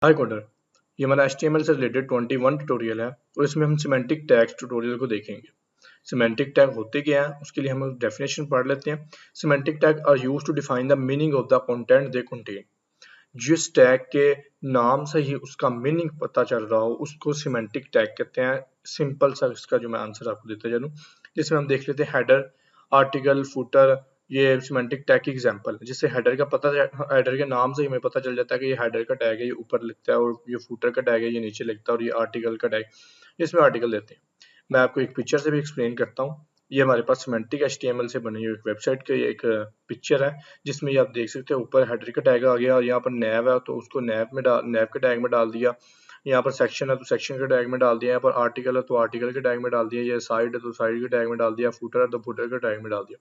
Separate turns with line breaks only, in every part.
हाय coder, ये हमारा HTML से रिलेटेड 21 ट्यूटोरियल है और इसमें हम सिमेंटिक टैग्स ट्यूटोरियल को देखेंगे। सिमेंटिक टैग होते क्या हैं उसके लिए हम डेफिनेशन पढ़ लेते हैं। Semantic tag are used to define the meaning of the content they contain. जिस टैग के नाम से ही उसका मीनिंग पता चल रहा हो उसको सिमेंटिक टैग कहते हैं। सिंपल सा इसका जो मैं आंसर आपको देता चलूँ, जिसमें हम देख लेते हैं हेडर, आर्टिकल, फुटर। ये सिमेंटिक टैग की एग्जांपल है, जिससे हेडर का पता, हेडर के नाम से ही हमें पता चल जाता है कि ये हेडर का टैग है, ये ऊपर लिखता है, और ये फुटर का टैग है, ये नीचे लिखता है, और ये आर्टिकल का टैग, इसमें आर्टिकल देते हैं। मैं आपको एक पिक्चर से भी एक्सप्लेन करता हूँ। ये हमारे पास सिमेंटिक HTML से बनी हुई एक वेबसाइट की एक पिक्चर है, जिसमें ये आप देख सकते हैं ऊपर हेडर का टैग आ गया और यहाँ पर नैव है तो उसको नैव के टैग में डाल दिया। यहाँ पर सेक्शन है तो सेक्शन के टैग में डाल दिया। यहाँ पर आर्टिकल है तो आर्टिकल के टैग में डाल दिया। ये साइड है तो साइड के टैग में डाल दिया। फुटर है तो फुटर के टैग में डाल दिया।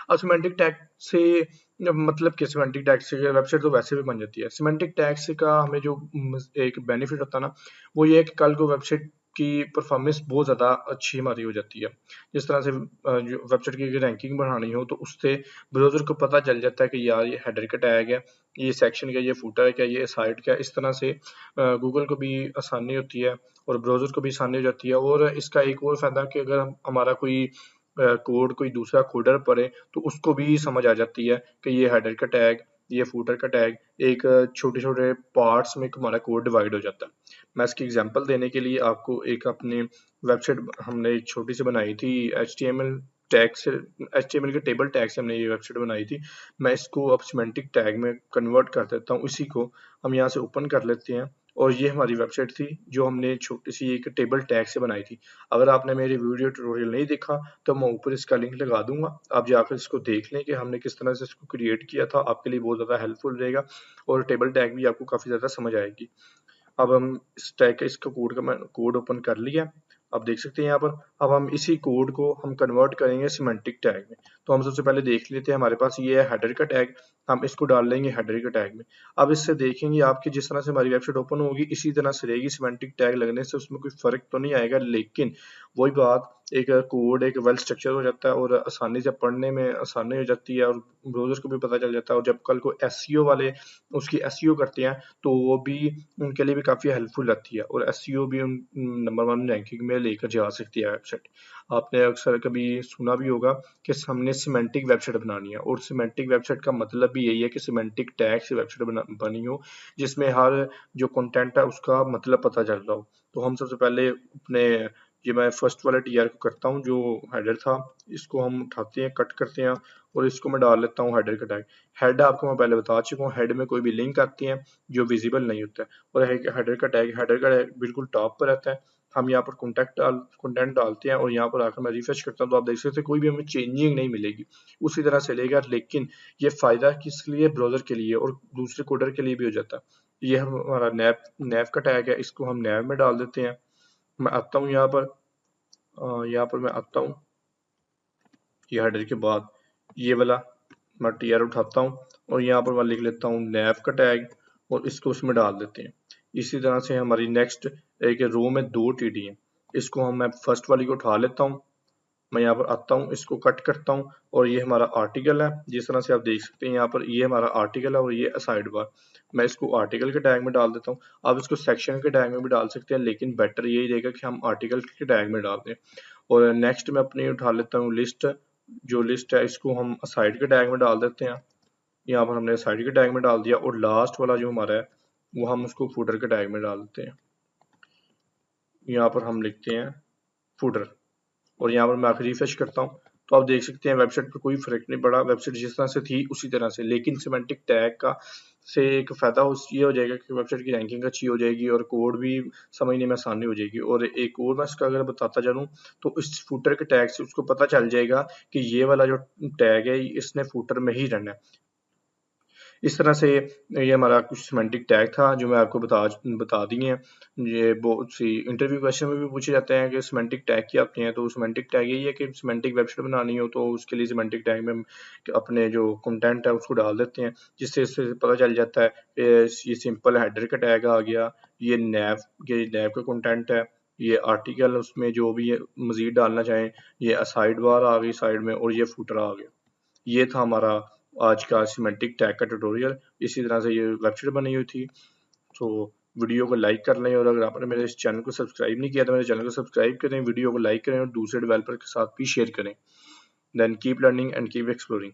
अब सिमेंटिक टैग से मतलब कि सिमेंटिक टैग से वेबसाइट तो वैसे भी बन जाती है। सिमेंटिक टैग से का हमें जो एक बेनिफिट होता है ना, वो ये है कि कल को वेबसाइट की परफॉर्मेंस बहुत ज़्यादा अच्छी हमारी हो जाती है। जिस तरह से जो वेबसाइट की रैंकिंग बढ़ानी हो तो उससे ब्राउज़र को पता चल जाता है कि यार ये हेडर का टैग है, ये सेक्शन का, ये फुटर है क्या, ये साइड क्या। इस तरह से गूगल को भी आसानी होती है और ब्राउज़र को भी आसानी हो जाती है। और इसका एक और फ़ायदा कि अगर हमारा कोई कोड कोई दूसरा कोडर पढ़े तो उसको भी समझ आ जाती है कि ये हेडर का टैग, ये फुटर का टैग, एक छोटे-छोटे पार्ट्स में हमारा कोड डिवाइड हो जाता है। मैं इसकी एग्जांपल देने के लिए आपको एक अपनी वेबसाइट हमने एक छोटी सी बनाई थी HTML टैग से, HTML के टेबल टैग से हमने ये वेबसाइट बनाई थी। मैं इसको अब सिमेंटिक टैग में कन्वर्ट कर देता हूँ। इसी को हम यहाँ से ओपन कर लेते हैं और ये हमारी वेबसाइट थी जो हमने छोटी सी एक टेबल टैग से बनाई थी। अगर आपने मेरी वीडियो ट्यूटोरियल नहीं देखा तो मैं ऊपर इसका लिंक लगा दूंगा, आप जाकर इसको देख लें कि हमने किस तरह से इसको क्रिएट किया था। आपके लिए बहुत ज़्यादा हेल्पफुल रहेगा और टेबल टैग भी आपको काफ़ी ज़्यादा समझ आएगी। अब हम इस टैग का, इसका कोड का मैं कोड ओपन कर लिया। आप देख सकते हैं यहाँ पर। अब हम इसी कोड को हम कन्वर्ट करेंगे सिमेंटिक टैग में। तो हम सबसे पहले देख लेते हैं, हमारे पास ये है हेडर का टैग, हम इसको डाल लेंगे हेडर के टैग में। अब इससे देखेंगे आपकी जिस तरह से हमारी वेबसाइट ओपन होगी इसी तरह से रहेगी। सिमेंटिक टैग लगने से उसमें कोई फर्क तो नहीं आएगा, लेकिन वही बात, एक कोड एक वेल स्ट्रक्चर हो जाता है और आसानी से पढ़ने में आसानी हो जाती है और ब्राउज़र को भी पता चल जाता है। और जब कल को SEO वाले उसकी SEO करते हैं तो वो भी उनके लिए भी काफ़ी हेल्पफुल रहती है और SEO भी उन नंबर 1 रैंकिंग में लेकर जा सकती है वेबसाइट। आपने अक्सर कभी सुना भी होगा कि हमने सिमेंटिक वेबसाइट बनानी है, और सिमेंटिक वेबसाइट का मतलब भी यही है कि सिमेंटिक टैग से वेबसाइट बनी हो, जिसमें हर जो कंटेंट है उसका मतलब पता चल रहा हो। तो हम सबसे पहले अपने, ये मैं फर्स्ट वाले TR को करता हूँ, जो हेडर था इसको हम उठाते हैं, कट करते हैं और इसको मैं डाल लेता हूँ हेडर का टैग। हेड आपको मैं पहले बता चुका हूँ, हेड में कोई भी लिंक आती है जो विजिबल नहीं होता है। और हेडर का टैग बिल्कुल टॉप पर रहता है। हम यहाँ पर कंटेंट डालते हैं और यहाँ पर आकर मैं रिफ्रेश करता हूँ तो आप देख सकते हैं कोई भी हमें चेंजिंग नहीं मिलेगी, उसी तरह से लेगा। लेकिन ये फायदा किस लिए, ब्राउजर के लिए और दूसरे कोडर के लिए भी हो जाता है। ये हमारा नैव का टैग है, इसको हम नैव में डाल देते हैं। मैं आता हूँ यहाँ पर मैं आता हूँ, ये हेडर के बाद ये वाला मैं TR उठाता हूँ और यहाँ पर मैं लिख लेता हूँ नैव का टैग और इसको उसमें डाल देते हैं। इसी तरह से हमारी नेक्स्ट एक रो में 2 TD हैं, इसको मैं फर्स्ट वाली को उठा लेता हूँ। मैं यहाँ पर आता हूँ, इसको कट करता हूँ और ये हमारा आर्टिकल है। जिस तरह से आप देख सकते हैं यहाँ पर ये हमारा आर्टिकल है और ये साइड बार, मैं इसको आर्टिकल के टैग में डाल देता हूँ। आप इसको सेक्शन के टैग में भी डाल सकते हैं, लेकिन बेटर यही रहेगा कि हम आर्टिकल के टैग में डाल दें। और नेक्स्ट मैं अपनी उठा लेता हूँ लिस्ट, जो लिस्ट है इसको हम साइड के टैग में डाल देते हैं। यहाँ पर हमने साइड के टैग में डाल दिया और लास्ट वाला जो हमारा है वो हम उसको फुटर के टैग में डाल देते हैं। यहाँ पर हम लिखते हैं फुटर और यहाँ पर मैं आखिरी रिफ्रेश करता हूँ तो आप देख सकते हैं वेबसाइट पर कोई फर्क नहीं पड़ा, वेबसाइट जिस तरह से थी उसी तरह से। लेकिन सिमेंटिक टैग का से एक फायदा ये हो जाएगा कि वेबसाइट की रैंकिंग अच्छी हो जाएगी और कोड भी समझने में आसानी हो जाएगी। और एक और मैं इसका अगर बताता चलूँ तो इस फुटर के टैग से उसको पता चल जाएगा कि ये वाला जो टैग है इसने फुटर में ही रहना है। इस तरह से ये हमारा कुछ सिमेंटिक टैग था जो मैं आपको बता दिए हैं। ये बहुत सी इंटरव्यू क्वेश्चन में भी पूछे जाते हैं कि सिमेंटिक टैग क्या होते हैं। तो सिमेंटिक टैग यही है कि सिमेंटिक वेबसाइट बनानी हो तो उसके लिए सिमेंटिक टैग में हम अपने जो कंटेंट है उसको डाल देते हैं, जिससे इससे पता चल जाता है ये सिंपल हेडर का टैग आ गया, ये नैव का कंटेंट है, ये आर्टिकल उसमें जो भी मजीद डालना चाहें, ये साइड बार आ गई साइड में, और ये फुटर आ गया। ये था हमारा आज का सिमेंटिक टैग का ट्यूटोरियल। इसी तरह से ये वेबसाइट बनी हुई थी। तो वीडियो को लाइक कर लें, और अगर आपने मेरे इस चैनल को सब्सक्राइब नहीं किया तो मेरे चैनल को सब्सक्राइब करें, वीडियो को लाइक करें और दूसरे डेवलपर के साथ भी शेयर करें। Then keep learning and keep exploring.